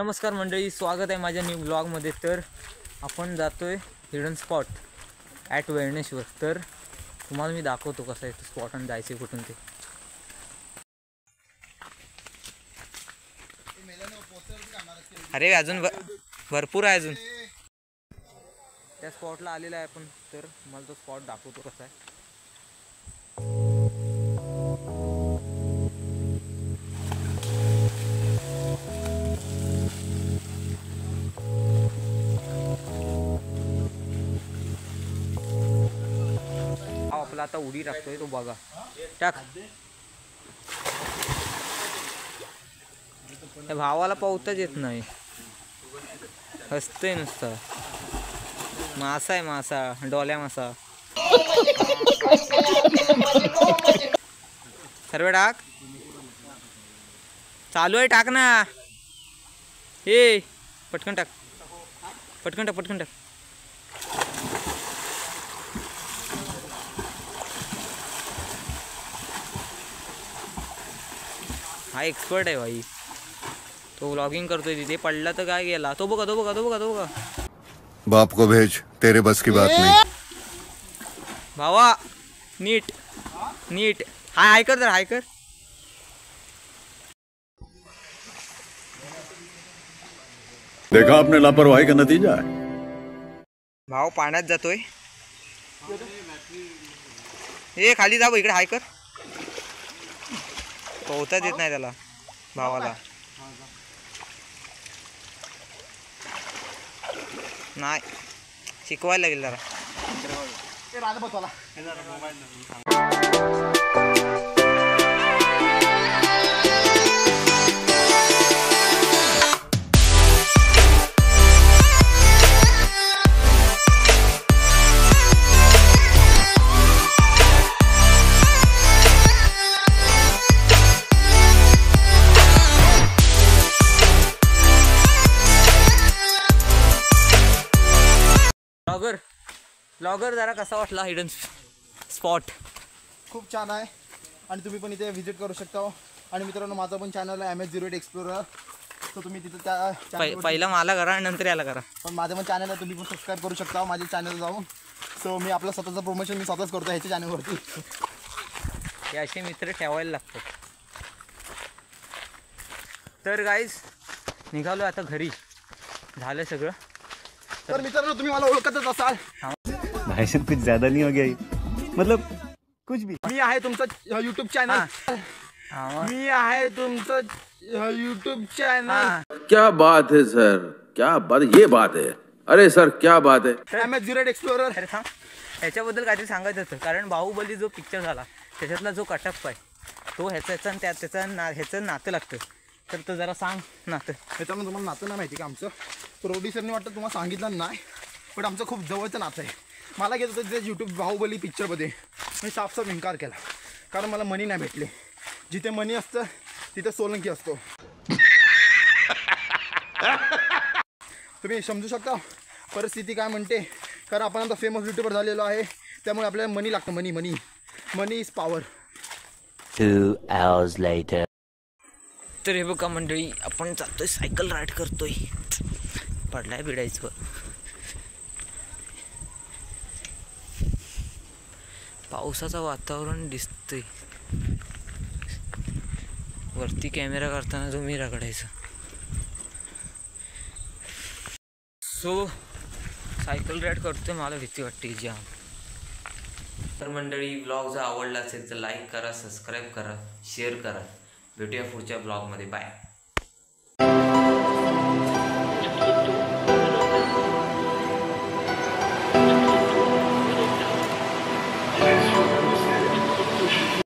नमस्कार मंडळी, स्वागत आहे माझ्या न्यू ब्लॉगमध्ये। तर आपण जातोय हिडन स्पॉट ॲट वेळणेश्वर। तर तुम्हाला मी दाखवतो कसं आहे तो स्पॉट आणि जायचं कुठून ते। अरे अजून भरपूर आहे अजून त्या स्पॉटला आलेला आहे आपण। तर मला तो स्पॉट दाखवतो कसा आहे। आपला आता उडी टाकतोय तो बघा, टाक। त्या भावाला पावताच येत नाही, हसतोय नुसतं। मासा आहे, मासा, डोल्या मासा। सर्व टाक, चालू आहे, टाक ना। हे पटकन टाक, पटकन टाक, पटकन टाक। हा एक्सपर्ट आहे भाई, तो व्लॉगिंग करतोय। तिथे पडला तर काय गेला। तो बघा, तो बघा, तो बघा, तो बघा। बाप को भेज, तेरे बस की बात नहीं। भावा नीट नीट, हाय कर, हाय कर। देखा आपने लापरवाही का नतीजा है। भाव पाण्यात जातोय। हे खाली जा, इकडे हाय कर। पोहताच येत नाही त्याला भावाला। नाही, शिकवायला लागेल जरा। ब्लॉगर जरा कसा वाटला हिडन स्पॉट? खूप छान आहे आणि तुम्ही पण इथे व्हिजिट करू शकता। आणि मित्रांनो, माझा पण चॅनल आहे MS08 एक्सप्लोरर, तर तुम्ही तिथे त्या पहिला मला करा आणि नंतर याला करा। पण माझं पण चॅनल आहे, तुम्ही पण सबस्क्राईब करू शकता माझ्या चॅनल जाऊन। सो मी आपलं स्वतःचं प्रमोशन मी स्वतःच करतो ह्याच्या चॅनलवरती। हे असे मित्र ठेवायला लागतात। तर गाईज निघालो आता घरी, झालं सगळं। तर मित्रांनो, तुम्ही मला ओळखतच असाल, भाई साहब कुछ ज्यादा नहीं हो गया, मतलब कुछ भी। मी आहे तुमचं यूट्यूब चॅनल, मी आहे तुमचं यूट्यूब चॅनल। क्या बात है सर, क्या बात, ये बात है। अरे सर क्या बात है। MS08 explorer. अरे थांब, ह्याच्याबद्दल काहीतरी सांगायचं होतं। कारण बाहुबली जो पिक्चर झाला त्याच्यातला जो कटप्पा आहे तो ह्याचं आणि ह्याचं नातं लागतं। तर तो जरा सांग नातं। त्याच्यामुळे तुम्हाला नातं नाही माहिती का आमचं? प्रोड्युसरने वाटतं तुम्हाला सांगितलं नाही, पण आमचं खूप जवळचं नातं आहे। मला घेत होतं ते यूट्यूब बाहुबली पिक्चरमध्ये, मी साफ इन्कार केला, कारण मला मनी नाही भेटले। जिथे मनी असतं तिथे सोलंकी असतो। तुम्ही समजू शकता परिस्थिती काय म्हणते, कारण आपण आता फेमस यूट्यूबर झालेलो आहे, त्यामुळे आपल्याला मनी लागतं। Money money money is power. 2 hours later. तर हे बघा मंडळी, आपण जातोय, सायकल राईड करतोय। पडलाय बिडायचं, पावसाचं वातावरण दिसतंय। वरती कॅमेरा करताना तुम्ही रगडायचं। सो सायकल राईड करतोय, मला भीती वाटते जाम। तर मंडळी, ब्लॉग जर आवडला असेल तर लाईक करा, सबस्क्राईब करा, शेअर करा। भेटूया पुढच्या ब्लॉगमध्ये, बाय।